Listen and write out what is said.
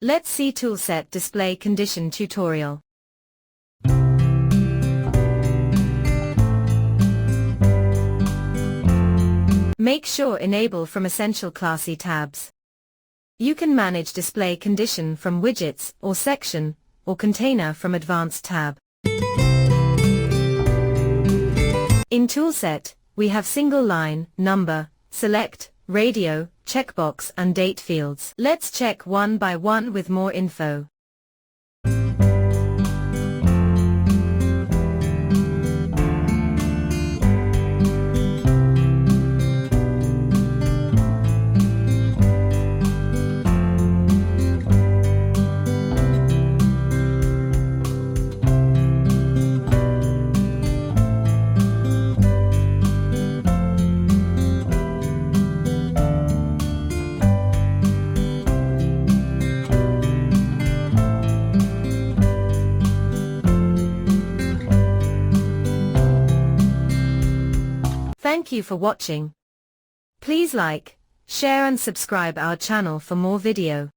Let's see Toolset Display Condition tutorial. Make sure Enable from Essential Classy tabs. You can manage display condition from Widgets or Section, or Container from Advanced tab. In Toolset, we have single line, number, select, radio, checkbox and date fields. Let's check one by one with more info. Thank you for watching. Please like, share and subscribe our channel for more video.